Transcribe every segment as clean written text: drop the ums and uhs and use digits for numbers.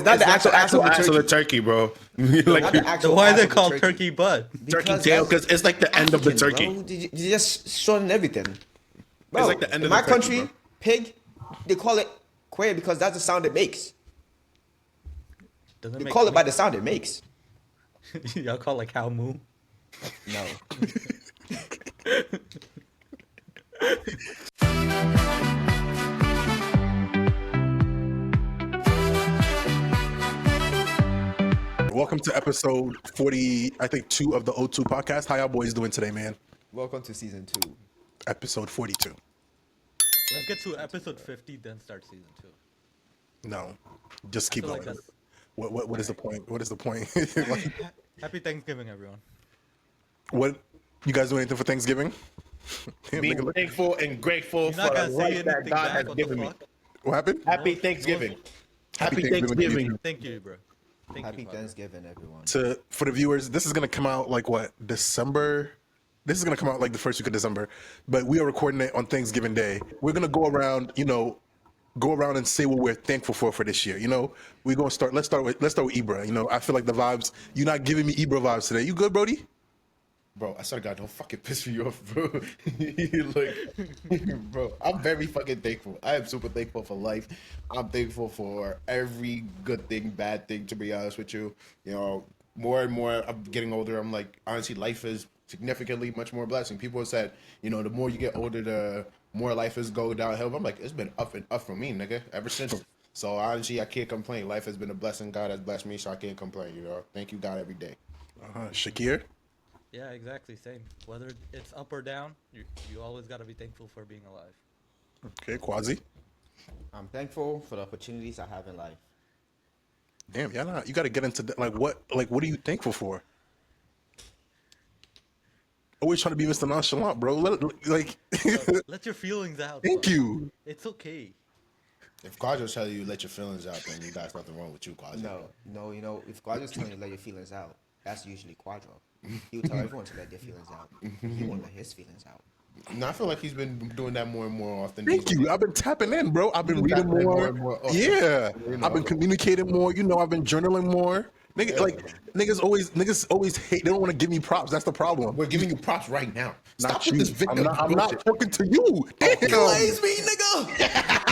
not It's the not actual ass of the turkey. turkey, bro. Not the Like actual Why ass is of it the called turkey butt? turkey Because tail, that's because it's like the end of the African, turkey. bro. You just shorten everything. Bro, It's like the end in of my the turkey, country, bro. pig, they call it quail because that's the sound it makes. Doesn't They make call it by the sound it makes. Y'all call it like cow moo. No. Welcome to episode 40, I think 2 of the O2 podcast. How y'all boys doing today, man? Welcome to season 2. Episode 42. Let's get to episode 50, then start season 2. No, just keep feel like going. that's- What is the point? What is the point? Like, Happy Thanksgiving, everyone. what you guys doing anything for Thanksgiving? Damn, Being nigga, look- thankful and grateful You're not for gonna the say life that anything God back? has What the given me. fuck? what happened? Happy No, Thanksgiving. Happy Happy Thanksgiving to you Thanksgiving. too. Thank you, bro. Thank Happy you, Father. Thanksgiving, everyone. For the viewers, this is gonna come out like what, December? This is gonna come out like the first week of December, but we are recording it on Thanksgiving Day. We're gonna go around, and say what we're thankful for this year. We're gonna start. Let's start with Ibra. I feel like the vibes. You're not giving me Ibra vibes today. You good, Brody? Bro, I swear to God, don't fucking piss me off, bro. Bro, I'm very fucking thankful. I am super thankful for life. I'm thankful for every good thing, bad thing, to be honest with you. More and more I'm getting older. I'm like, honestly, life is significantly much more blessing. People have said, the more you get older, the more life is go downhill. But I'm like, it's been up and up for me, nigga, ever since. So honestly, I can't complain. Life has been a blessing. God has blessed me, so I can't complain, Thank you, God, every day. Shakir. Yeah, exactly. Same. Whether it's up or down, you always gotta be thankful for being alive. Okay, Quasi. I'm thankful for the opportunities I have in life. Damn, you gotta get into what are you thankful for? Always trying to be Mr. Nonchalant, bro. Let your feelings out. Thank bro. you. It's okay. If God was telling you let your feelings out, then you got nothing wrong with you, Quasi. No, if God is telling you to let your feelings out, that's usually Quadro. He would tell everyone to let their feelings out. He won't let his feelings out. No, I feel like he's been doing that more and more often. Thank these you. days. I've been tapping in, bro. I've been You've been reading tapping in more. more and more often. Yeah. You I've been communicating more. I've been journaling more. Niggas always hate. They don't want to give me props. That's the problem. We're giving you props right now. Stop Not with you. this victim. I'm not talking to you. Damn. me, nigga.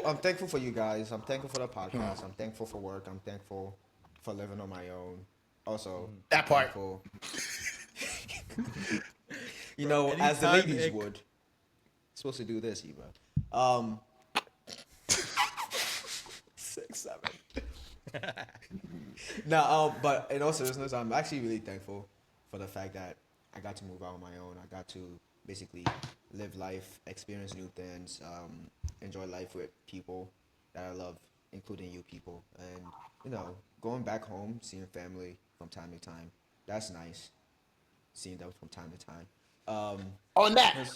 I'm thankful for you guys. I'm thankful for the podcast. I'm thankful for work. I'm thankful for living on my own. Also, That part. thankful- Bro, as the anytime ladies it- would. Supposed to do this, Eva. 6, 7. No, but in all seriousness, I'm actually really thankful for the fact that I got to move out on my own. I got to basically live life, experience new things, enjoy life with people that I love, including you people. And, going back home, seeing family from time to time, that's nice. Seeing them from time to time. On that.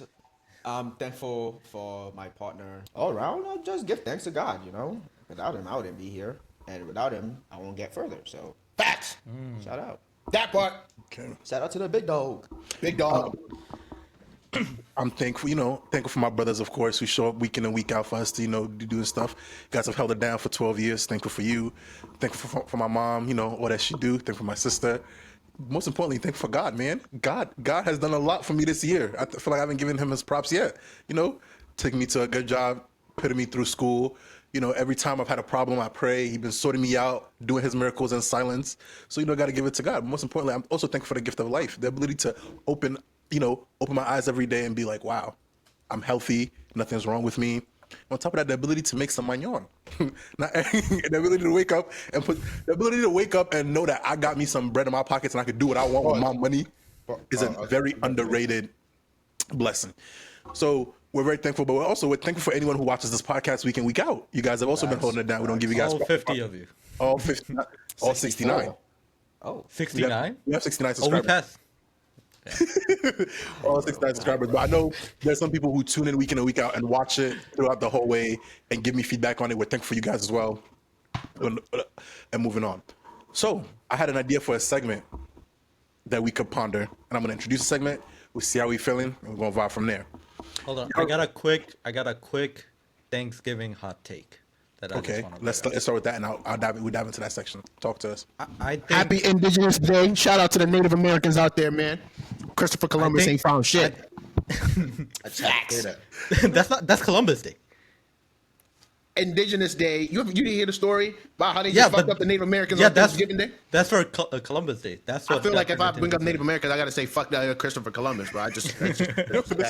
I'm thankful for my partner. All around, I'll just give thanks to God, Without him, I wouldn't be here. And without him, I won't get further. So, Facts. shout out. That part. Okay. Shout out to the big dog. Big dog. I'm thankful, thankful for my brothers, of course, who show up week in and week out for us to, doing stuff. Guys have held it down for 12 years. Thankful for you. Thankful for my mom, all that she do. Thankful for my sister. Most importantly, thankful for God, man. God has done a lot for me this year. I feel like I haven't given him his props yet. Taking me to a good job, putting me through school. Every time I've had a problem, I pray. He's been sorting me out, doing his miracles in silence. So, I got to give it to God. Most importantly, I'm also thankful for the gift of life, the ability to open my eyes every day and be like, wow, I'm healthy. Nothing's wrong with me. On top of that, the ability to make some mignon. The ability to wake up and know that I got me some bread in my pockets and I could do what I want with my money is a very underrated blessing. So we're very thankful, but we're thankful for anyone who watches this podcast week in, week out. You guys have also been holding it down. We don't give you guys All 50 of you. all 50, all 69. Oh, 69? We have 69 Oh, we subscribers. passed. All 69 subscribers. But I know there's some people who tune in and week out and watch it throughout the whole way and give me feedback on it. We're thankful for you guys as well. And moving on. So I had an idea for a segment that we could ponder, and I'm gonna introduce the segment. We'll see how we feeling, and we're gonna vibe from there. Hold on. I got a quick Thanksgiving hot take. that I Okay, just want to let's start with that, and we dive into that section. Talk to us. I think Happy Indigenous Day. Shout out to the Native Americans out there, man. Christopher Columbus think- ain't found shit. Facts. that's Columbus Day. Indigenous Day. You didn't hear the story about how they Yeah, just fucked but- up the Native Americans Yeah, on that's Thanksgiving Day? That's for Columbus Day. That's what I feel like if I Dr. bring up Martinez Native said. Americans, I gotta say fuck that Christopher Columbus, bro. This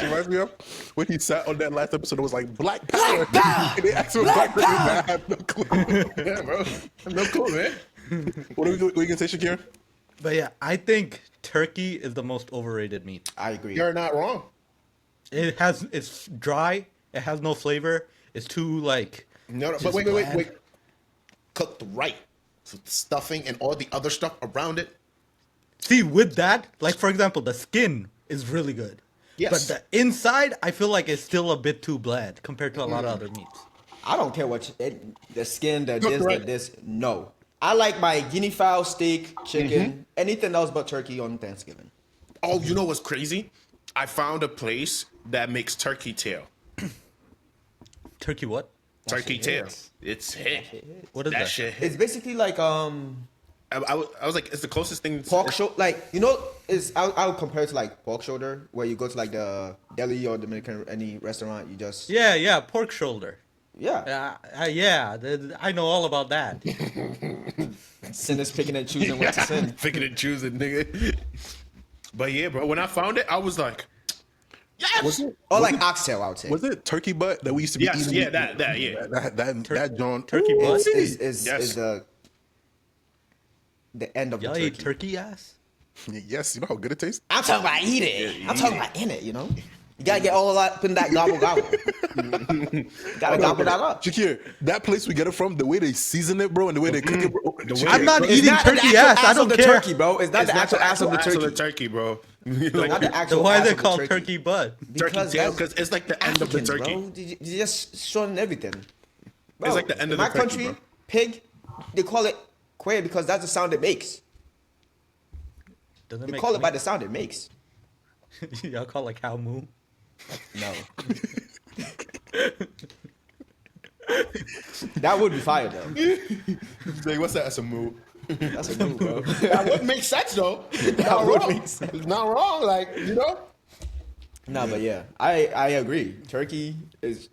reminds me of when he sat on that last episode. It was like Black Power. And they asked him Black Power. I have no clue. Yeah, bro. No cool, man. What are you gonna say, Shakira? But yeah, I think turkey is the most overrated meat. I agree. You're not wrong. It's dry. It has no flavor. It's too like. No, but just wait. bland. Cooked right. So the stuffing and all the other stuff around it. See, with that, like for example, the skin is really good. Yes. But the inside, I feel like it's still a bit too bland compared to a lot of other meats. I don't care what the skin, the Cooked this, right. the this. No, I like my guinea fowl, steak, chicken, anything else but turkey on Thanksgiving. Oh, you know what's crazy? I found a place that makes turkey tail. Turkey what? Turkey shit tail. hits. It's hit. What is That that? shit hit. It's basically like I was like, it's the closest thing. pork shoulder. Like you know, I would compare it to like pork shoulder, where you go to like the deli or Dominican any restaurant, you just Yeah, pork shoulder. yeah. I know all about that. Sinners picking and choosing what to sin. Picking and choosing, nigga. But yeah, bro, when I found it, I was like, yes. Was it? Or like oxtail, I would say. Was it turkey butt that we used to be Yes, eating? yeah, that, yeah. That John. Turkey butt. Is Yes. the end of Y'all the eat turkey. turkey ass? Yes, you know how good it tastes. I'm talking about eat it. I'm talking about in it. You know, you gotta get all of that, put in that gobble. Gotta gobble that up. Shakir, that place we get it from, the way they season it, bro, and the way they cook it, bro. I'm not It's eating not the turkey actual ass. I of don't the care. turkey, bro. It's not the actual ass of the turkey. bro. Not the actual So why ass is of it the called turkey. turkey butt? Turkey tail, that's because it's like the end of the Africans, turkey. bro. You just shorten everything. Bro, like the end of in the my turkey, country, bro. pig, they call it quail because that's the sound it makes. Doesn't They make call it by the sound it makes. Y'all call it like cow moo? No. That would be fire though. Like, what's that? That's a move. That's a move, bro. That would make sense though. That would make sense. It's not wrong, like, you know. No, but yeah, I agree. Turkey is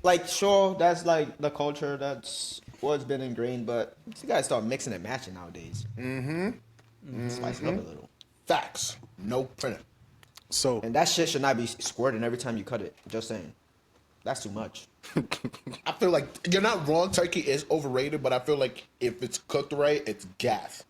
like sure that's like the culture that's what's been ingrained, but you gotta start mixing and matching nowadays. Spice it up a little. Facts. No printer. So And that shit should not be squirting every time you cut it. Just saying. That's too much. I feel like you're not wrong. Turkey is overrated, but I feel like if it's cooked right, it's gas.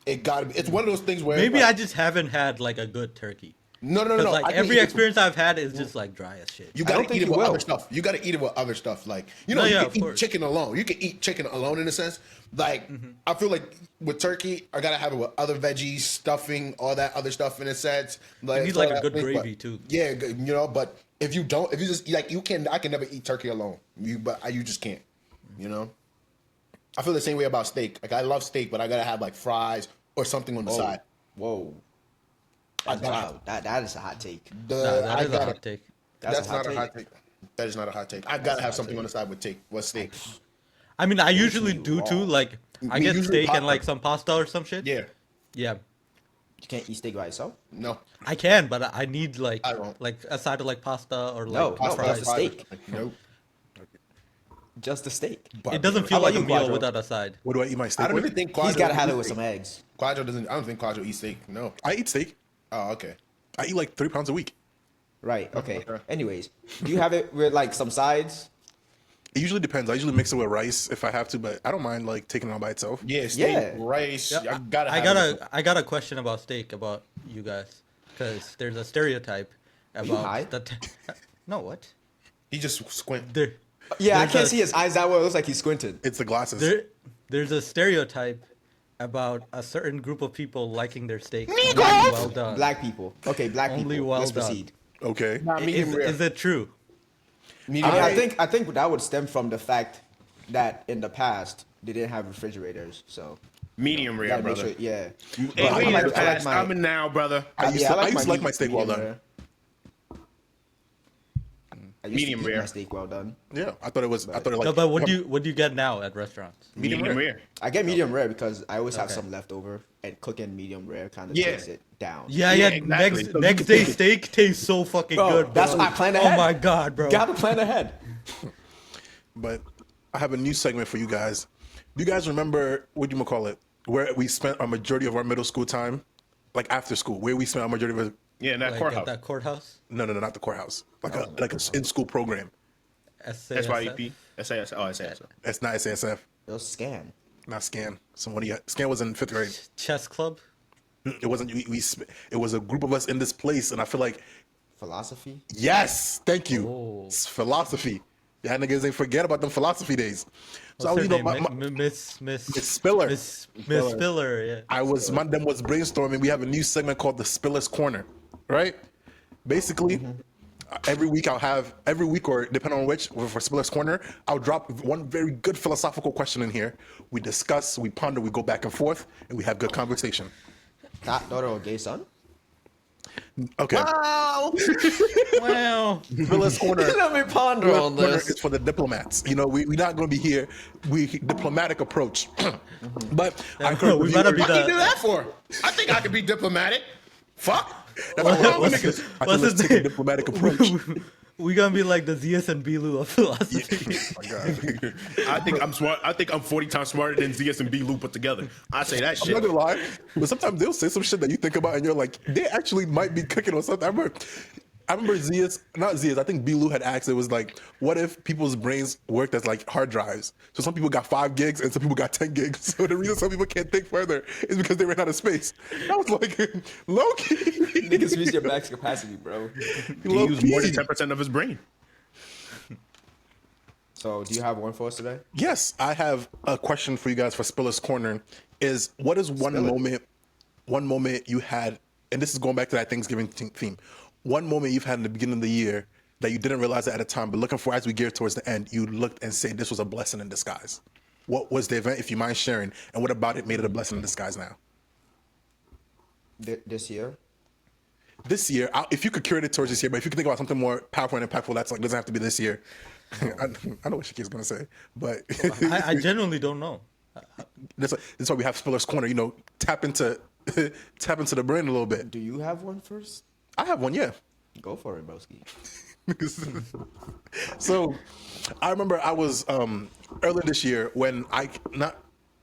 It gotta be. It's one of those things where Maybe like, I just haven't had like a good turkey. no. Because I like think every you- experience I've had is just like dry as shit. You I don't gotta think eat it you with will. other stuff. You gotta eat it with other stuff. Like you know, No, you yeah, can of eat course. chicken alone. You can eat chicken alone in a sense. Like I feel like with turkey, I gotta have it with other veggies, stuffing, all that other stuff in a sense. Like need, it's like, all a good that thing, gravy, but- too. Yeah, you know. But if you just like you can, I can never eat turkey alone. You just can't. You know. I feel the same way about steak. Like I love steak, but I gotta have like fries or something on the side. Whoa. I That's gotta wild. That is a hot take. Nah, that I is a gotta- hot take. That's a hot not a take. hot take. That is not a hot take. I gotta have something on the side with steak. I mean, I usually do too. Like, I Me, get usually steak pasta. and like some pasta or some shit. Yeah. Yeah, You can't eat steak by itself? No. I can, but I need like I won't. a side of like pasta or No, like no, fries. that's a steak. Nope. Just a steak. It doesn't feel How about like a you, meal Quadro? without a side. what do I eat my I steak don't with? even think Quadro He's gotta have it eats with steak. some eggs. Quadro doesn't. I don't think Quadro eats steak. No. I eat steak. Oh, okay. I eat like 3 pounds a week. Right, okay. Okay. Anyways, do you have it with like some sides? It usually depends. I usually mix it with rice if I have to, but I don't mind like taking it all by itself. Yeah, steak, Yeah. rice. Yeah, I gotta. I got a question about steak about you guys because there's a stereotype high? about no what He just squint. there Yeah, I There's can't a- see his eyes that well. It looks like he's squinted. It's the glasses. there's a stereotype about a certain group of people liking their steak only well done. Black people. Okay, black Only people. well Let's done. proceed. Okay. Nah, medium rare. Is it true? Medium I rare. think that would stem from the fact that in the past they didn't have refrigerators, so medium you rare, gotta make brother. sure. Yeah. Hey, But I we in like- the I like past. my- I'm in now, brother. I used to like my steak well medium done. rare. I used Medium to eat rare. my steak well done. Yeah, I thought it was. I thought it No, like. but what do you get now at restaurants? Medium Medium rare? rare. I get medium rare because I always have Okay. some left over, and cooking medium rare kind of Yeah. takes it down. Yeah, Yeah, yeah. exactly. Next So next you day can- steak tastes so fucking Bro, good. that's bro. why I plan Oh ahead. my god, bro. Gotta plan ahead. But I have a new segment for you guys. Do you guys remember what do you call it? Where we spent a majority of our middle school time, like after school, where we spent a majority of our, Yeah, in that Like courthouse. at that courthouse. no, not the courthouse, like a in school program. SYEP. SAS. Oh, SAS. That's not SASF, It was scam. not Scan. Scan was in 5th grade. Chess club. It wasn't. It was a group of us in this place, and I feel like Philosophy. yes, thank you. Oh. It's philosophy. Y'all niggas ain't forget about them philosophy days. So I What's was, her you know, name? Miss Spiller. Miss Spiller. Spiller. Yeah. I was my them was brainstorming. We have a new segment called the Spiller's Corner, right? Basically, every week or depending on which for Spiller's Corner, I'll drop one very good philosophical question in here. We discuss, we ponder, we go back and forth, and we have good conversation. That daughter or gay son. Okay, Wow. Wow. Spiller's Corner. Let me ponder Spiller's on Corner this. is for the diplomats. You know, we're not going to be here. We diplomatic approach, but I We heard better be What the- you do that for? I think I could be diplomatic. Fuck. That's why I What's think his- I what's think let's his take a name? diplomatic approach. We gonna be like the ZS and Bilu of philosophy. Oh my God. I think I'm smart. I think I'm 40 times smarter than ZS and B Lou put together. I say that I'm shit. not gonna lie, but sometimes they'll say some shit that you think about and you're like, they actually might be cooking on something. I remember not Zias, I think Bilu had asked, it was like, what if people's brains worked as like hard drives? So some people got 5 gigs and some people got 10 gigs. So the reason some people can't think further is because they ran out of space. I was like, low key. Niggas use your max capacity, bro. He used more than 10% of his brain. So, do you have one for us today? Yes, I have a question for you guys for Spiller's Corner. Is what is one Spill it. moment you had, and this is going back to that Thanksgiving theme. One moment you've had in the beginning of the year that you didn't realize it at a time, but looking for as we gear towards the end, you looked and said this was a blessing in disguise. What was the event, if you mind sharing, and what about it made it a blessing in disguise now? This year? This year, if you could curate it towards this year, but if you could think about something more powerful and impactful, that's like doesn't have to be this year. I know what Shaquille's gonna say, but I genuinely don't know. that's why we have Spiller's Corner. You know, tap into the brain a little bit. Do you have one first? I have one, yeah. Go for it, broski. So I remember I was earlier this year when not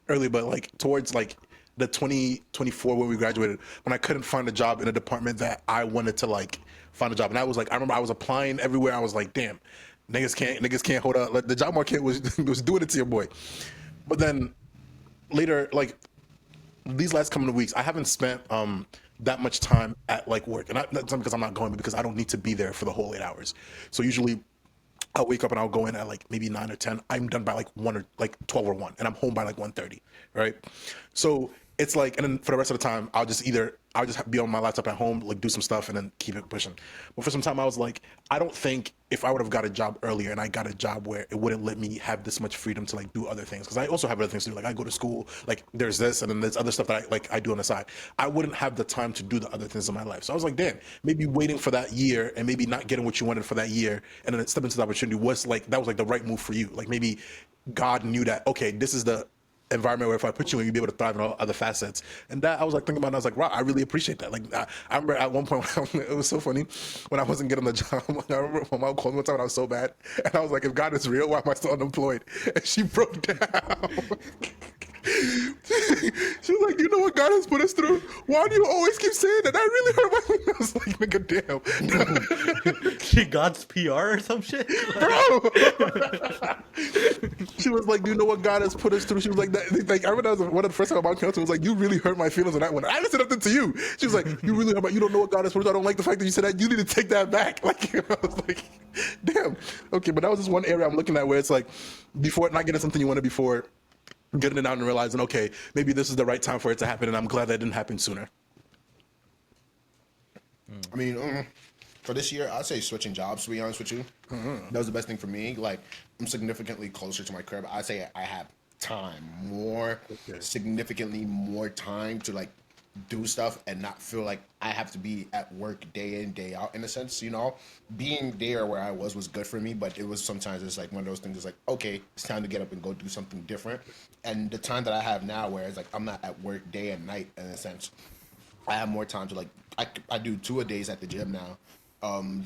early, but like towards like the 2024 when we graduated, when I couldn't find a job in a department that I wanted to like find a job. And I was like, I remember I was applying everywhere. I was like, damn, niggas can't hold up. Like, the job market was doing it to your boy. But then later, like these last couple of weeks, I haven't spent that much time at like work, and that's not because I'm not going, but because I don't need to be there for the whole 8 hours. So usually I'll wake up and I'll go in at like maybe 9 or 10. I'm done by like 1 or like 12 or 1, and I'm home by like 1:30, right? So it's like, and then for the rest of the time, I'll just be on my laptop at home, like do some stuff, and then keep it pushing. But for some time, I was like, I don't think if I would have got a job earlier and I got a job where it wouldn't let me have this much freedom to like do other things, because I also have other things to do. Like I go to school, like there's this, and then there's other stuff that I do on the side. I wouldn't have the time to do the other things in my life. So I was like, damn, maybe waiting for that year and maybe not getting what you wanted for that year, and then step into the opportunity was like the right move for you. Like maybe God knew that, okay, this is the environment where if I put you in, you'd be able to thrive in all other facets. And that I was like thinking about, and I was like, wow, I really appreciate that. Like I remember at one point, it was so funny when I wasn't getting the job. I remember my mom called me one time when I was so bad, and I was like, if God is real, why am I still unemployed? And she broke down. She was like, you know what God has put us through? Why do you always keep saying that? That really hurt my feelings. I was like, nigga, damn. She God's PR or some shit. Bro. She was like, "Do you know what God has put us through?" She was like, "That." Like I remember that was one of the first time about counsel was like, "You really hurt my feelings on that one." I didn't say nothing to you. She was like, "You really hurt my. You don't know what God has put us. I don't like the fact that you said that. You need to take that back." Like I was like, "Damn." Okay, but that was just one area I'm looking at where it's like, before not getting something you wanted before, getting it out and realizing, okay, maybe this is the right time for it to happen, and I'm glad that didn't happen sooner. I mean, for this year, I'd say switching jobs, to be honest with you. That was the best thing for me. Like, I'm significantly closer to my crib. I'd say I have time, significantly more time to, like, do stuff and not feel like I have to be at work day in, day out in a sense, you know. Being there where I was good for me, but it was sometimes it's like one of those things, it's like, okay, it's time to get up and go do something different. And the time that I have now where it's like I'm not at work day and night in a sense, I have more time to like I do 2 a days at the gym now.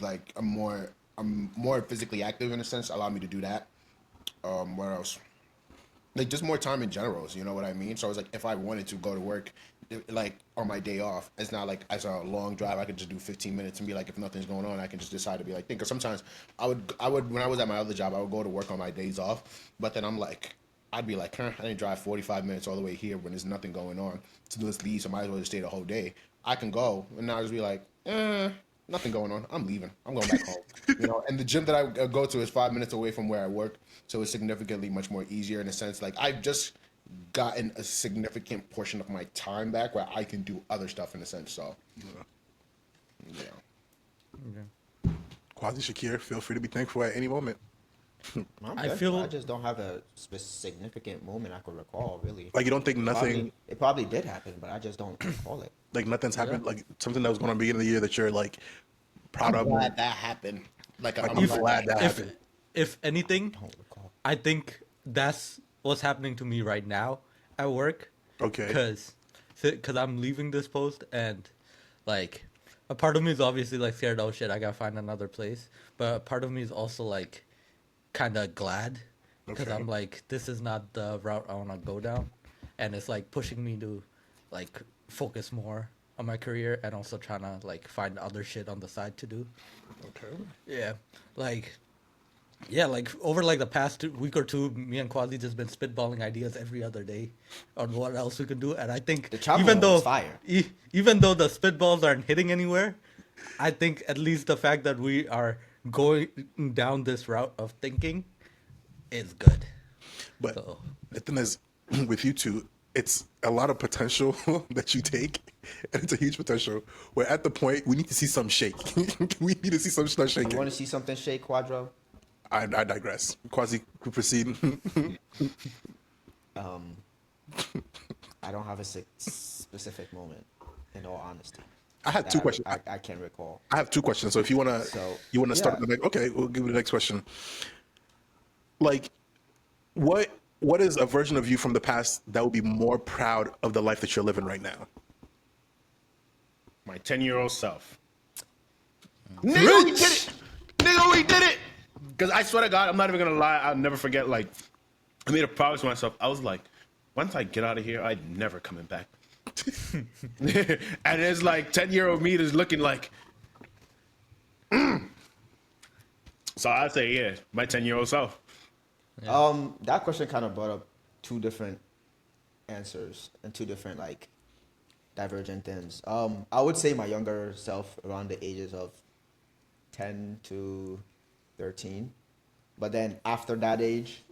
Like I'm more physically active in a sense, allow me to do that. What else? Like just more time in general, you know what I mean? So it's like if I wanted to go to work like on my day off, it's not like as a long drive. I could just do 15 minutes and be like, if nothing's going on, I can just decide to be like, think. Because sometimes I would when I was at my other job, I would go to work on my days off, but then I'd be like, I didn't drive 45 minutes all the way here when there's nothing going on to do this leave, so I might as well just stay the whole day. I can go and now just be like, nothing going on. I'm leaving. I'm going back home. You know, and the gym that I go to is 5 minutes away from where I work, so it's significantly much more easier in a sense. Like I've just gotten a significant portion of my time back where I can do other stuff in a sense. So, yeah. Quasi Shakir, feel free to be thankful at any moment. I feel- I just don't have a significant moment I could recall, really. Like you don't think nothing, It probably did happen, but I just don't recall it. like nothing's happened, like something that was going on at the beginning of the year that you're like proud I'm of. glad that happened. Like I'm I'm glad glad that If happened. if anything, I don't recall. I think that's what's happening to me right now at work. Okay. Because I'm leaving this post and like a part of me is obviously like scared. Oh shit, I gotta find another place. But a part of me is also like kind of glad because Okay. I'm like, this is not the route I want to go down, and it's like pushing me to like focus more on my career and also trying to like find other shit on the side to do. Okay. Yeah, like, yeah, like over like the past week or two, me and Quasi just been spitballing ideas every other day on what else we can do, and I think The travel even one though was fire. even though the spitballs aren't hitting anywhere, I think at least the fact that we are going down this route of thinking is good. But So- the thing is, with you two, it's a lot of potential that you take, and it's a huge potential. We're at the point we need to see some shake. We need to see some stuff You shaking. want to see something shake, Quadro? I digress. Quasi, could proceed. I don't have a specific moment, in all honesty. I had two questions. I can't recall. I have two questions. So if you wanna, So, you wanna start. yeah. Like, okay, we'll give you the next question. Like, what is a version of you from the past that would be more proud of the life that you're living right now? My 10-year-old self. Nigga, we did it! Nigga, we did it! Because I swear to God, I'm not even gonna lie, I'll never forget, like, I made a promise to myself. I was like, once I get out of here, I'm never coming back. And it's like 10-year-old me is looking like, So I'd say, yeah, my 10-year-old self. That question kind of brought up two different answers and two different like divergent things. I would say my younger self around the ages of 10 to 13, but then after that age,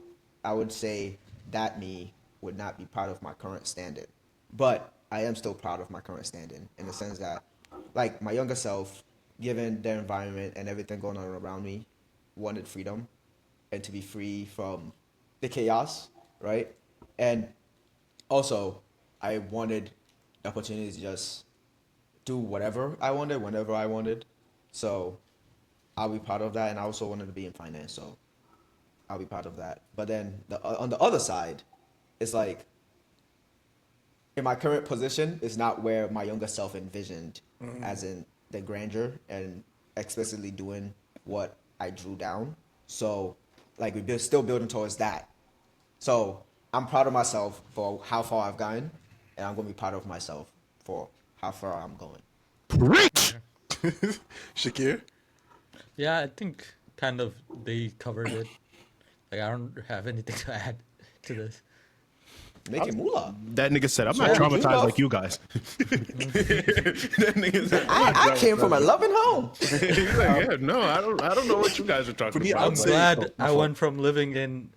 I would say that me would not be proud of my current standing, but I am still proud of my current standing in the sense that, like, my younger self, given their environment and everything going on around me, wanted freedom and to be free from the chaos, right? And also, I wanted the opportunity to just do whatever I wanted, whenever I wanted. So I'll be proud of that. And I also wanted to be in finance, so I'll be proud of that. But then on the other side, it's like, in my current position is not where my younger self envisioned, as in the grandeur and explicitly doing what I drew down. So, like, we're still building towards that. So I'm proud of myself for how far I've gotten, and I'm gonna be proud of myself for how far I'm going. Preach, Shakir. Yeah, I think kind of they covered it. Like I don't have anything to add to this. Making moolah. That nigga said, I'm not Yeah, traumatized you like you guys. That nigga said, I came from a loving home. He's like, yeah, no, I don't know what you guys are talking For me, about. I I'm would say- glad oh, my I fault. went from living in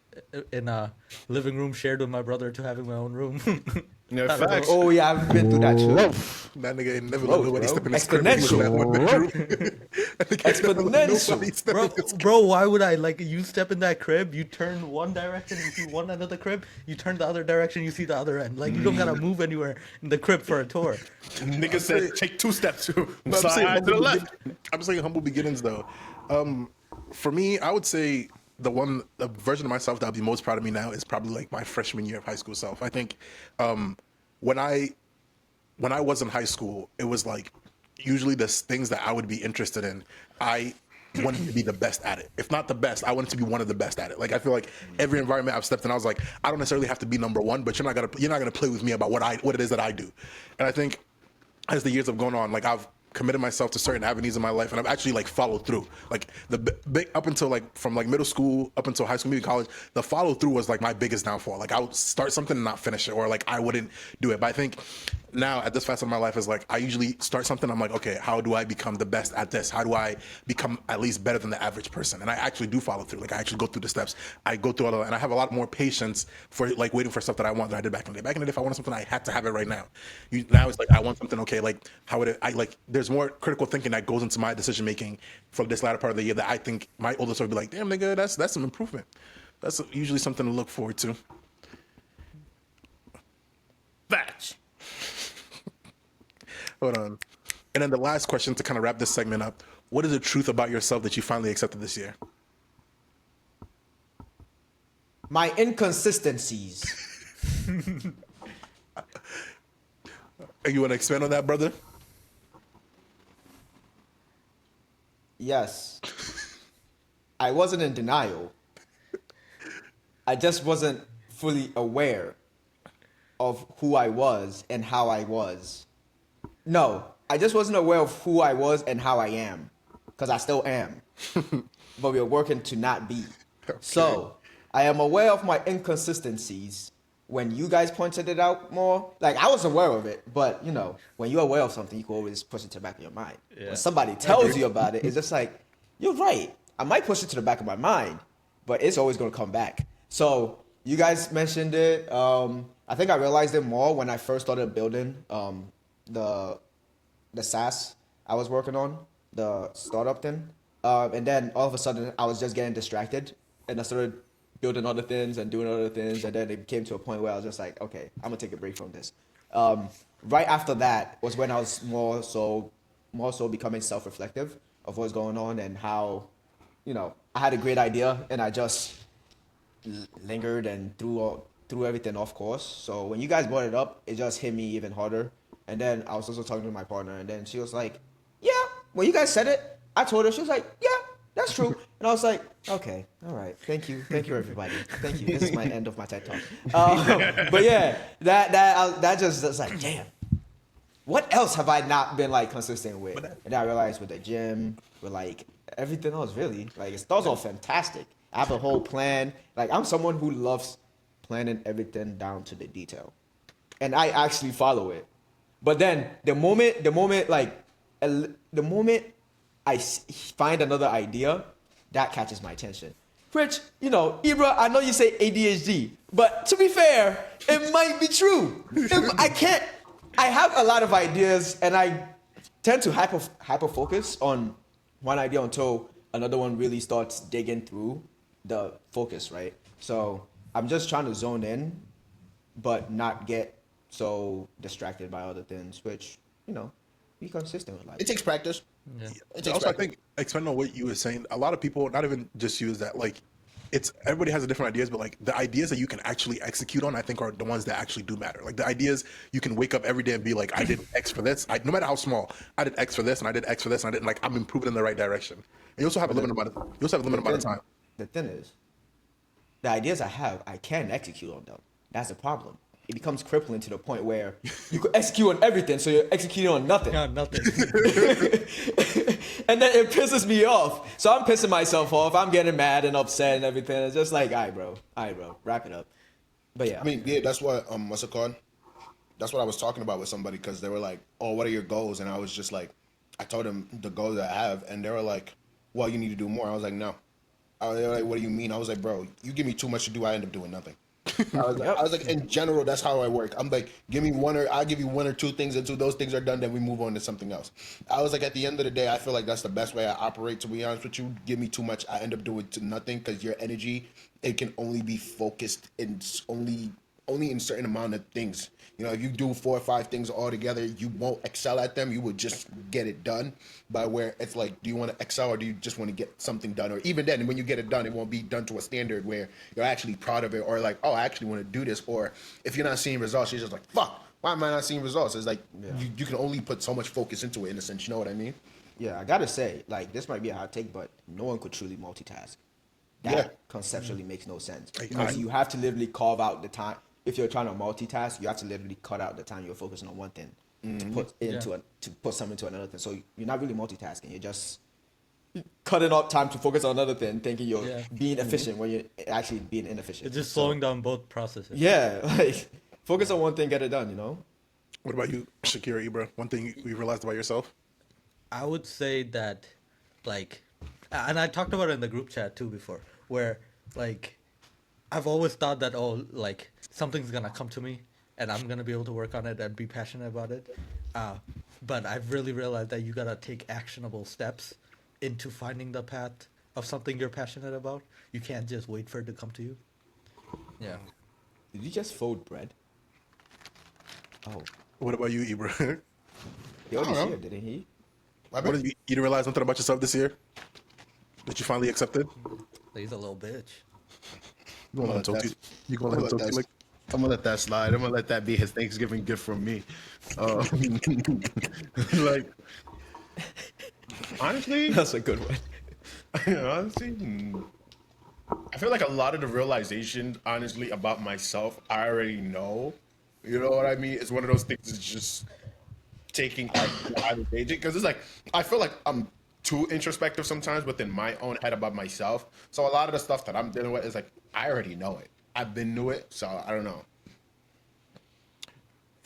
in a living room shared with my brother to having my own room. Yeah, I don't know. facts. Oh yeah, I've been through that too. Growth. That nigga ain't never let Growth, nobody bro. step in his crib. He was in that one bedroom. That nigga ain't never let Exponential. nobody step Bro, in his crib. bro, why would I like you step in that crib? You turn one direction, you see one end of the crib. You turn the other direction, you see the other end. Like you don't gotta move anywhere in the crib for a tour. Nigga said take 2 steps to But I'm side saying eye to the humble left. I'm saying humble beginnings though. For me, I would say the version of myself that would be most proud of me now is probably like my freshman year of high school self. I think when I was in high school, it was like usually the things that I would be interested in, I wanted to be the best at it. If not the best, I wanted to be one of the best at it. Like I feel like every environment I've stepped in, I was like, I don't necessarily have to be number one, but you're not gonna play with me about what it is that I do. And I think as the years have gone on, like I've committed myself to certain avenues in my life, and I've actually like followed through. Like the big up until like from like middle school up until high school, maybe college, the follow through was like my biggest downfall. Like I would start something and not finish it, or like I wouldn't do it. But I think now at this phase of my life is like I usually start something. I'm like, okay, how do I become the best at this? How do I become at least better than the average person? And I actually do follow through. Like I actually go through the steps. I go through all of that, and I have a lot more patience for like waiting for stuff that I want than I did back in the day. Back in the day, if I wanted something, I had to have it right now. Now it's like I want something. Okay, like how would I like? There's more critical thinking that goes into my decision making for this latter part of the year that I think my oldest would be like, damn nigga, that's some improvement. That's usually something to look forward to. Facts. Hold on. And then the last question to kind of wrap this segment up: what is the truth about yourself that you finally accepted this year? My inconsistencies. You want to expand on that, brother? Yes. I wasn't in denial. I just wasn't fully aware of who I was and how I was. No, I just wasn't aware of who I was and how I am. Because I still am. But we're working to not be. Okay. So, I am aware of my inconsistencies. When you guys pointed it out more, like I was aware of it, but you know, when you're aware of something, you can always push it to the back of your mind. Yeah. When somebody tells you about it, it's just like, you're right. I might push it to the back of my mind, but it's always going to come back. So you guys mentioned it. I think I realized it more when I first started building the SaaS I was working on, the startup thing. And then all of a sudden, I was just getting distracted, and I started building other things and doing other things, and then it came to a point where I was just like, okay, I'm gonna take a break from this. Right after that was when I was more so becoming self-reflective of what's going on and how, you know, I had a great idea and I just lingered and threw everything off course. So when you guys brought it up, it just hit me even harder. And then I was also talking to my partner, and then she was like, yeah, when you guys said it, I told her, she was like, yeah, that's true. And I was like, okay, all right, thank you, everybody, thank you. This is my end of my TED talk. But yeah, that just was like, damn, what else have I not been like consistent with? And then I realized with the gym, with like everything else, really, like it's all fantastic. I have a whole plan. Like I'm someone who loves planning everything down to the detail, and I actually follow it. But then the moment I find another idea, that catches my attention. Rich, you know, Ibra, I know you say ADHD, but to be fair, it might be true. I have a lot of ideas, and I tend to hyper focus on one idea until another one really starts digging through the focus, right? So I'm just trying to zone in, but not get so distracted by other things, which, you know, be consistent with life. It takes practice. Yeah. It takes Also, I practice. think expanding on what you were saying, a lot of people, not even just you, is that like it's everybody has different ideas, but like the ideas that you can actually execute on, I think are the ones that actually do matter. Like the ideas you can wake up every day and be like, I did X for this. No matter how small, I did X for this, and I did X for this, and I did like I'm improving in the right direction. And you also have a limited amount of time. The thing is, the ideas I have, I can execute on them. That's the problem. It becomes crippling to the point where you could execute on everything, so you're executing on nothing. No, nothing. And then it pisses me off. So I'm pissing myself off. I'm getting mad and upset and everything. It's just like, all right, bro, wrap it up. But yeah. I mean, yeah, that's what what's it called? That's what I was talking about with somebody, because they were like, "Oh, what are your goals?" And I was just like, I told them the goals that I have, and they were like, "Well, you need to do more." I was like, "No, They were like, what do you mean? I was like, bro, you give me too much to do, I end up doing nothing. Yep. I was like, in general, that's how I work. I'm like, I'll give you one or two things until those things are done, then we move on to something else. I was like, at the end of the day, I feel like that's the best way I operate, to be honest with you. Give me too much, I end up doing to nothing, because your energy, it can only be focused in only in certain amount of things. You know, if you do 4 or 5 things all together, you won't excel at them. You will just get it done. By where it's like, do you want to excel or do you just want to get something done? Or even then, when you get it done, it won't be done to a standard where you're actually proud of it, or like, oh, I actually want to do this. Or if you're not seeing results, you're just like, fuck, why am I not seeing results? It's like you can only put so much focus into it, in a sense. You know what I mean? Yeah, I gotta say, like, this might be a hot take, but no one could truly multitask. That Yeah. conceptually makes no sense. Like, Because you have to literally carve out the time. If you're trying to multitask, you have to literally cut out the time you're focusing on one thing to put into to put something into another thing. So you're not really multitasking. You're just cutting out time to focus on another thing, thinking you're being efficient when you're actually being inefficient. It's just So, slowing down both processes. yeah, like focus on one thing, get it done. You know. What about you, Shakira, Ibra? One thing you realized about yourself? I would say that, like, and I talked about it in the group chat too before, where, like, I've always thought that, oh, like, something's gonna come to me and I'm gonna be able to work on it and be passionate about it. But I've really realized that you gotta take actionable steps into finding the path of something you're passionate about. You can't just wait for it to come to you. Yeah. Did you just fold bread? Oh, What about you, Ibra? he already I don't know. shared, didn't he? My What bad. did you didn't realize something about yourself this year that you finally accepted? He's a little bitch. You gonna let him talk to you? You gonna let him talk to you? Like, I'm gonna let that slide. I'm gonna let that be his Thanksgiving gift from me. Like, honestly, That's a good one. honestly, I feel like a lot of the realization, honestly, about myself, I already know. You know what I mean? It's one of those things that's just taking out of agent, because it's like I feel like I'm too introspective sometimes within my own head about myself. So a lot of the stuff that I'm dealing with is like I already know it. I've been through it, so I don't know.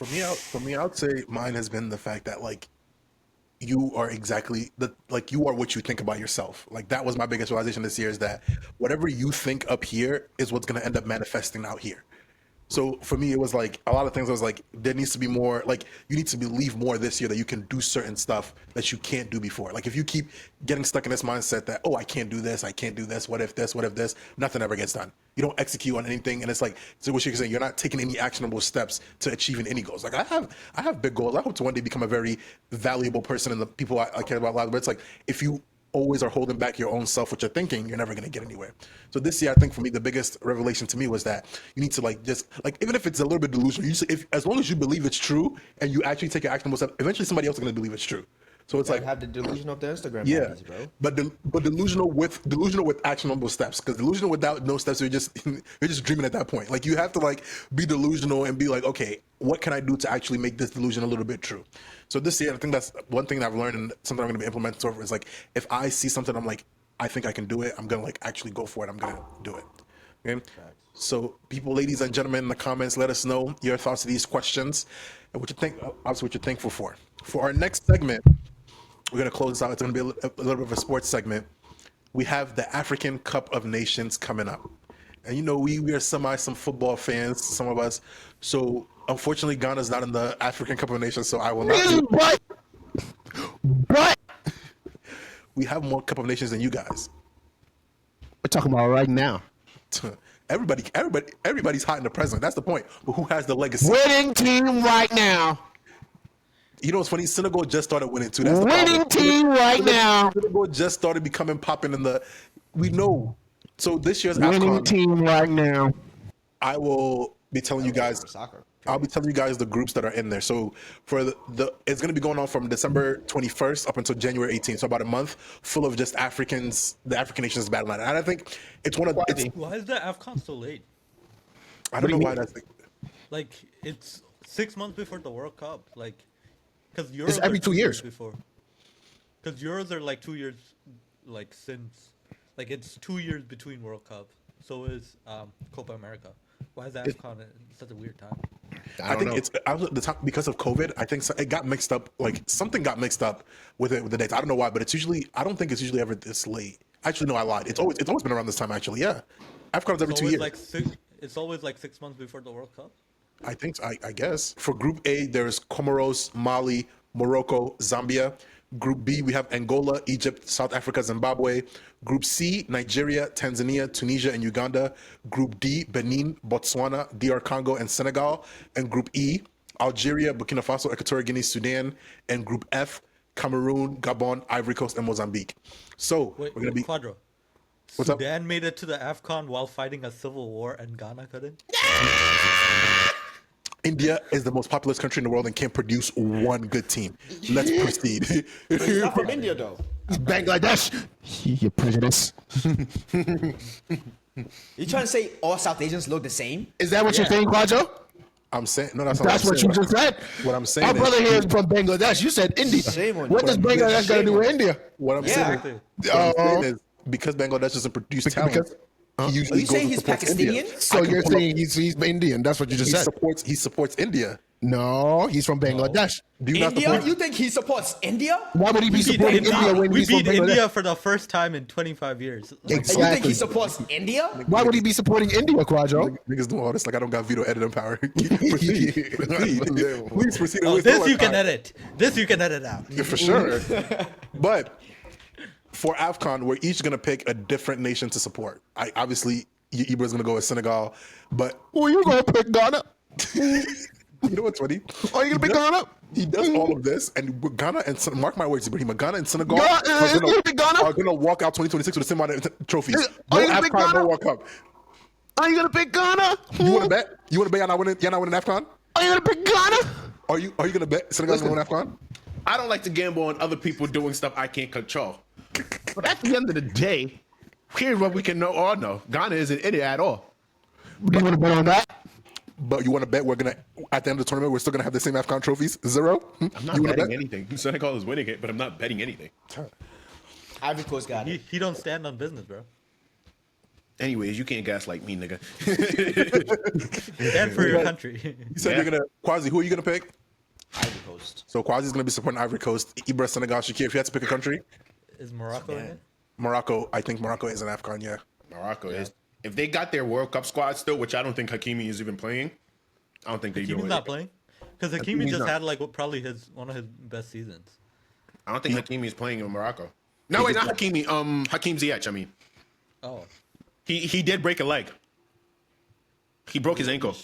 for me, I would say mine has been the fact that like you are exactly like you are what you think about yourself. Like that was my biggest realization this year, is that whatever you think up here is what's gonna end up manifesting out here. So for me, it was like a lot of things. I was like, there needs to be more. Like you need to believe more this year that you can do certain stuff that you can't do before. Like if you keep getting stuck in this mindset that, oh, I can't do this, I can't do this. What if this? What if this? Nothing ever gets done. You don't execute on anything, and it's like, so what you're saying, you're not taking any actionable steps to achieving any goals. Like I have big goals. I hope to one day become a very valuable person in the people I care about a lot. But it's like if you always are holding back your own self with your thinking, you're never going to get anywhere. So this year, I think for me, the biggest revelation to me was that you need to like just like, even if it's a little bit delusional, you just, if as long as you believe it's true and you actually take an actionable step, eventually somebody else is going to believe it's true. So it's Like like, have the delusion of the Instagram yeah, baddies, bro. but delusional with actionable steps, because delusional without no steps, you're just dreaming at that point. Like you have to like be delusional and be like, okay, what can I do to actually make this delusion a little bit true? So this year, I think that's one thing that I've learned, and something I'm going to be implementing over is like, if I see something, I'm like, I think I can do it, I'm gonna like actually go for it. I'm gonna do it. Okay. So people, ladies and gentlemen, in the comments, let us know your thoughts to these questions and what you think. Obviously, what you're thankful for. For our next segment, we're going to close this out. It's going to be a little bit of a sports segment. We have the African Cup of Nations coming up. And you know, we are some football fans, some of us. So unfortunately, Ghana's not in the African Cup of Nations, so I will not be. What? We have more Cup of Nations than you guys. We're talking about right now. Everybody's hot in the present. That's the point. But who has the legacy? Winning team right now. You know what's funny? Senegal just started winning too. That's the Winning problem. team right now. Senegal just started becoming popping in the. We know. So this year's Winning AFCON, team right now. I will be telling you guys. For soccer. I'll be telling you guys the groups that are in there. So for the it's going to be going on from December 21st up until January 18th. So about a month full of just Africans, the African nations battling. And I think it's one of it's, Why is the AFCON so late? I don't know why that's Like, it's 6 months before the World Cup. Like, because Euros It's every are 2 years. before. Because Euros are like 2 years, like since, like it's 2 years between World Cup. So is Copa America. Why is AFCON at such a weird time? I think it's the time because of COVID. I think it got mixed up. Like something got mixed up with it with the dates. I don't know why, but it's usually I don't think it's usually ever this late. Actually, no, I lied. It's always been around this time. Actually, yeah. AFCON's every It's 2 always years. like it's always like 6 months before the World Cup. I think so, I guess. For Group A, there's Comoros, Mali, Morocco, Zambia. Group B, we have Angola, Egypt, South Africa, Zimbabwe. Group C, Nigeria, Tanzania, Tunisia, and Uganda. Group D, Benin, Botswana, DR Congo, and Senegal. And Group E, Algeria, Burkina Faso, Equatorial Guinea, Sudan. And Group F, Cameroon, Gabon, Ivory Coast, and Mozambique. So Wait, we're gonna be. Quadro. What's up? Sudan made it to the AFCON while fighting a civil war, and Ghana couldn't. India is the most populous country in the world and can't produce one good team. Let's proceed. But he's not from India though. Bangladesh. You're prejudiced. You trying to say all South Asians look the same? Is that what you're saying, Quadro? I'm saying no. That's not That's what what I'm you saying. just said. What I'm saying Our is- brother here is from Bangladesh. You said India. Shame on What you. does Bangladesh got to do with India? What I'm Yeah. saying, Exactly. what I'm saying is because Bangladesh doesn't produce talent, because- he Are usually you goes saying and he's supports Pakistani? India. So I can you're pull up- saying he's Indian? That's what you just said. he supports India. No, he's from Bangladesh. Do you not India? support? You think he supports India? Why would he be We beat supporting India, India when we he's from beat Bangladesh? India for the first time in 25 years. And you think Exactly. he supports India? Why would he be supporting India, Quadro? Niggas do all this like I don't got veto editing power. Proceed. Please proceed. Oh, Waste this all you our can time. edit. This you can edit out. Yeah, for sure. But for AFCON, we're each gonna pick a different nation to support. I obviously Ibra's gonna go with Senegal, but Well, you gonna pick Ghana? you know what's funny? Are you gonna pick Ghana? He does all of this, and Ghana and mark my words, Ibrahim, Ghana and Senegal Ghana- you gonna pick Ghana? are gonna walk out 2026 with the same amount of trophies. Are No you gonna pick AFCON, no Ghana? World Cup. Are you gonna pick Ghana? You want to bet? You want to bet y'all not winning AFCON? Are you gonna pick Ghana? Are you gonna bet Senegal's gonna win AFCON? I don't like to gamble on other people doing stuff I can't control. But at the end of the day, here's what we can all know: Ghana isn't in it at all. Do you want to bet on that? But you want to bet we're gonna at the end of the tournament we're still gonna have the same AFCON trophies? Zero? I'm not You wanna betting bet? anything. Senegal is winning it, but I'm not betting anything. Ivory Coast got it. He don't stand on business, bro. Anyways, you can't gaslight me, nigga. Stand for your country. You said Yeah. you're gonna Quasi. Who are you gonna pick? Ivory Coast. So Quasi's gonna be supporting Ivory Coast, Ibra, Senegal, Shakir. If you had to pick a country, Is Morocco in it? Morocco. I think Morocco is an AFCON. Yeah. Morocco is. If they got their World Cup squad still, which I don't think Hakimi is even playing, I don't think they do Hakimi's it. not playing? Because Hakimi Hakimi's just not. had like probably one of his best seasons. I don't think Hakimi is playing in Morocco. No, wait, not Hakimi. Hakim Ziyech. I mean, Oh. he did break a leg. He broke his ankle.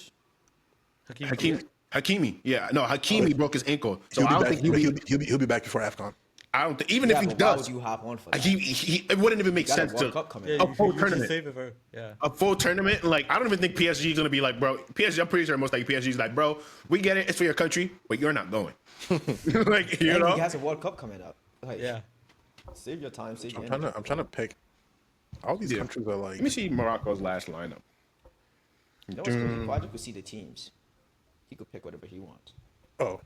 Hakimi. Yeah, no, Hakimi broke his ankle. So He'll I be don't back. think He'll be back before AFCON. I don't think even Yeah, if he but why does, would you hop on for that? it wouldn't even make Got a sense World to Cup coming Yeah, up. a full you tournament. save it for, yeah. A full tournament. Like I don't even think PSG is gonna be like, bro. PSG, I'm pretty sure most like PSG is like, bro, we get it. It's for your country, but you're not going. Like you And know. he has a World Cup coming up. Like, Yeah. Save your time. Save your I'm trying to pick. All these Yeah. countries are like. Let me see Morocco's last lineup. You know what's crazy? Quadro could see the teams. He could pick whatever he wants. Oh,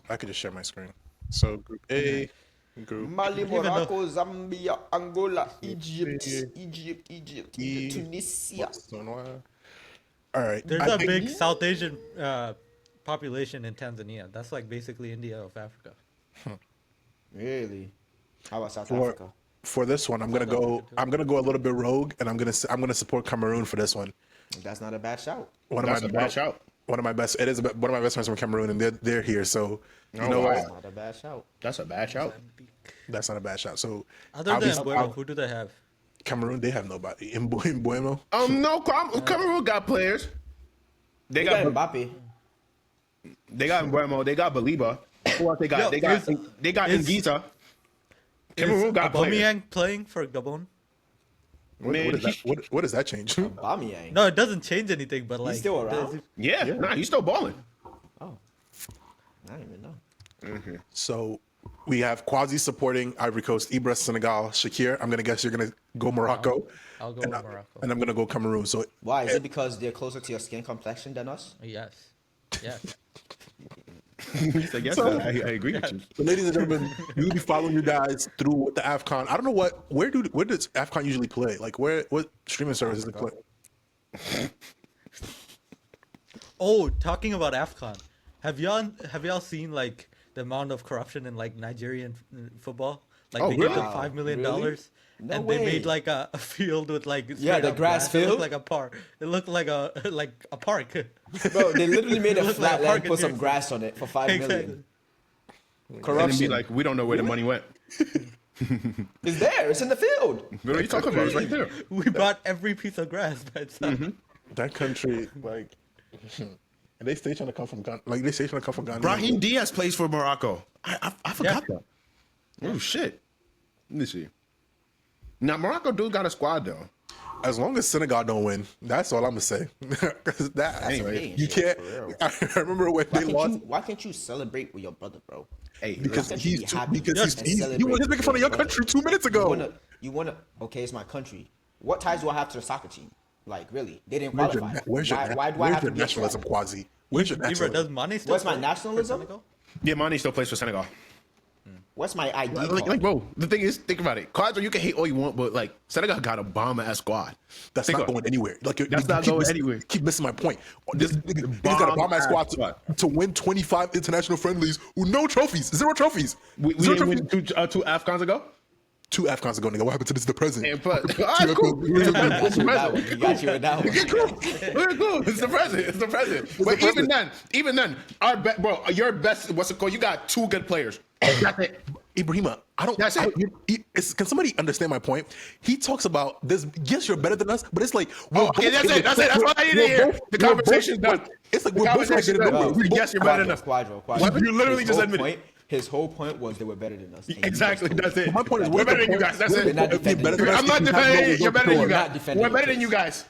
I could just share my screen. So Group A, Group Mali, even though- Morocco, Zambia, Angola, Egypt, E, Tunisia. Botswana. All right. There's I a think- big South Asian population in Tanzania. That's like basically India of Africa. Really? How about South for, Africa? for this one. I'm gonna go a little bit rogue, and I'm gonna support Cameroon for this one. That's not a bad shout. That's a bad shout. One of my best. It is one of my best friends from Cameroon, and they're here. So you know wow. what? That's not a bad shout. That's a bad shout. That's not a bad shot. So Other than obviously- Bueno, who do they have? Cameroon, they have nobody. In Bueno, No, Cameroon got players. They They got got Mbappe. they got Mbeumo, they got Baliba. Who else they got? Yo, they got is- they got is- Ngisa. Is Cameroon got players. Aubameyang playing for Gabon? Man, what does that change? Aubameyang. No, it doesn't change anything. But like, still does around? it- yeah, nah, he's still balling. Oh. I don't even know. So we have Quasi supporting Ivory Coast, Ibra, Senegal, Shakir. I'm gonna guess you're gonna go Morocco. I'll go and with Morocco. And I'm gonna go Cameroon. So Why? Is it because they're closer to your skin complexion than us? Yes. Yes. He said, yes, I agree with you. So, ladies and gentlemen, we'll be following you guys through with the AFCON. I don't know where does AFCON usually play? Like what streaming services does it play? Oh, talking about AFCON, have y'all seen like the amount of corruption in like Nigerian football? Like Oh, they gave really? them $5 million, Really? No and way. they made like a field with like Yeah, the straight up grass It field? looked like a park. It looked like a park. Bro, they literally made a It looked like a flat land, park in put some New York grass on it for $5 million. Exactly. And then Corruption. be like, we don't know where the money went. It's there. It's in the field. What are you talking about? It's right there. We bought every piece of grass by itself. That country, like, and they stay trying to come from Ghana. Like, they stay trying to come from Ghana. Brahim Diaz plays for Morocco. I forgot Yeah. that. Oh shit. Let me see. Now Morocco do got a squad though. As long as Senegal don't win, that's all I'm gonna say. 'Cause that Anyway, you shit, can't. for real. I remember when they lost Why can't you celebrate with your brother, bro? Hey, because Why can't you he's be happy because and he's celebrate he was just making with fun of your brother? country 2 minutes ago. You wanna? Okay, it's my country. What ties do I have to the soccer team? Like, really? They didn't Where's your, qualify. where's your, Why do I where's have to your be nationalism, upset? Quasi? Where's your Ibra, nationalism? does Mane still What's my play for nationalism? Senegal? yeah, Mane still plays for Senegal. What's my ID Like, card? bro, the thing is, think about it. Quadro, you can hate all you want, but like Senegal got a bomber ass squad. That's Think not of- going anywhere. Like That's not going anywhere. Keep missing my point. This nigga, he's got a bomb bomb ass squad ass squad. to win 25 international friendlies with no trophies, 0 trophies. We Zero didn't trophies. win two AFCONs ago. 2 AFCONs ago, nigga. What happened to this? The president. And but all right, cool. You got you with that one. You got you with that one. Okay, cool. It's the president. It's the president. But the even then, bro, your best. What's it called? You got 2 good players. That's it. Ibrahima, I don't. That's it. Can somebody understand my point? He talks about this. Yes, you're better than us, but it's like we're Okay, both that's in it. That's it. That's what I need to we're hear. both- The we're conversation's both- done. It's like The we're both conversation's getting done. nowhere. Yes, you're better than us. Quadro. You literally His just whole admitted point, his whole point was they were better than us. and you Exactly. just told That's him. it. My point is, we're where's better the than you point? guys. That's Where's it. the point of being better than us I'm not if you have defending no it. You're better than you door? Not guys. defending We're better your than you guys.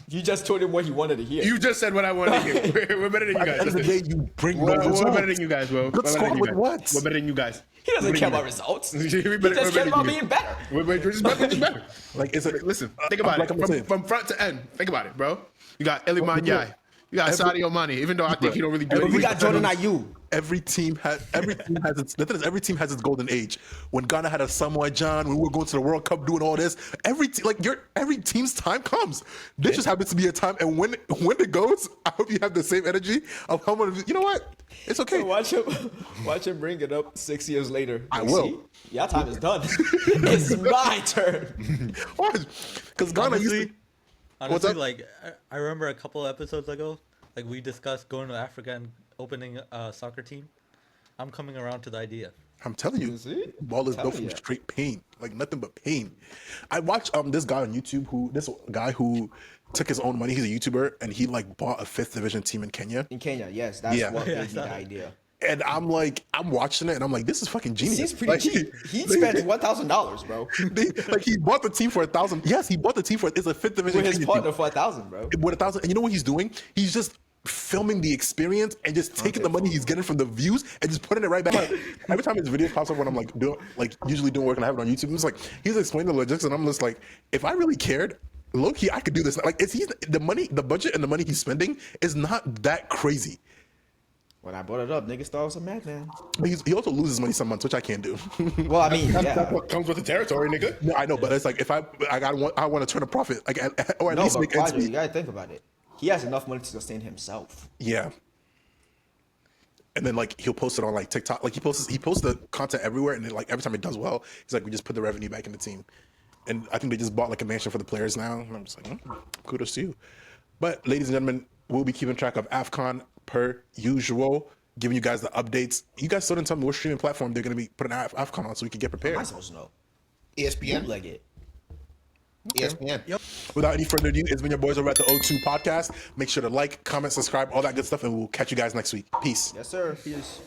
You just told him what he wanted to hear. You just said what I wanted to hear. We're better than you At the guys. end of the That's it. day, you bring no We're results. better than you guys, bro. We're Good better squad than you with guys. what? We're better than you guys. He doesn't We're care better about than you results. guys. He just cares about being better. We're just better. Like it's a Listen, think about like it I'm saying. from front to end. Think about it, bro. You got Iliman Bro, Yai. You got Sadio Mane. Even though I think he don't really do But But we anything. got Jordan Ayew. every team has its the thing is every team has its golden age. When Ghana had a Samoa John, when we were going to the World Cup doing all this, every team's time comes. This just happens to be a time, and when it goes, I hope you have the same energy of how much. You know what? It's okay. Watch him bring it up 6 years later. I Like, will. see? Your time is done. It's my turn. Because Ghana used to. Honestly, up? like I remember a couple episodes ago, like we discussed going to Africa and opening a soccer team. I'm coming around to the idea. I'm telling you, See? ball is built Telling from ya. straight pain, like nothing but pain. I watched this guy on YouTube who took his own money. He's a YouTuber and he like bought a 5th division team in Kenya. In Kenya, yes, that's Yeah. what Yeah, I gave me saw the that. idea. And I'm watching it and I'm like, this is fucking genius. Seems pretty Like, cheap. He spent $1,000, bro, he bought the team for 1,000. Yes, he bought the team for it's a 5th division with his Kenya partner team. for 1,000, bro. With 1,000. And you know what he's doing? He's just filming the experience and just taking the money he's getting from the views and just putting it right back. Every time his video pops up when I'm usually doing work and I have it on YouTube, it's like he's explaining the logistics and I'm just like, if I really cared, low key, I could do this. Like it's the money, the budget and the money he's spending is not that crazy. When I brought it up, niggas thought I was a madman. But he also loses money some months, which I can't do. Well, I mean, That's yeah. what comes with the territory, nigga. No, I know, but it's like if I want to turn a profit, like or at No, least but make ends Quadro, you meet. gotta think about it. He has enough money to sustain himself. Yeah. And then like he'll post it on like TikTok. Like he posts the content everywhere, and then like every time it does well, he's like, we just put the revenue back in the team. And I think they just bought like a mansion for the players now. And I'm just like, kudos to you. But ladies and gentlemen, we'll be keeping track of AFCON per usual, giving you guys the updates. You guys still didn't tell me what streaming platform they're gonna be putting AFCON on, so we can get How am prepared. I supposed to know? ESPN. Bootleg it. ESPN. Yep. Without any further ado, it's been your boys over at the O2 podcast. Make sure to like, comment, subscribe, all that good stuff, and we'll catch you guys next week. Peace. Yes, sir. Peace.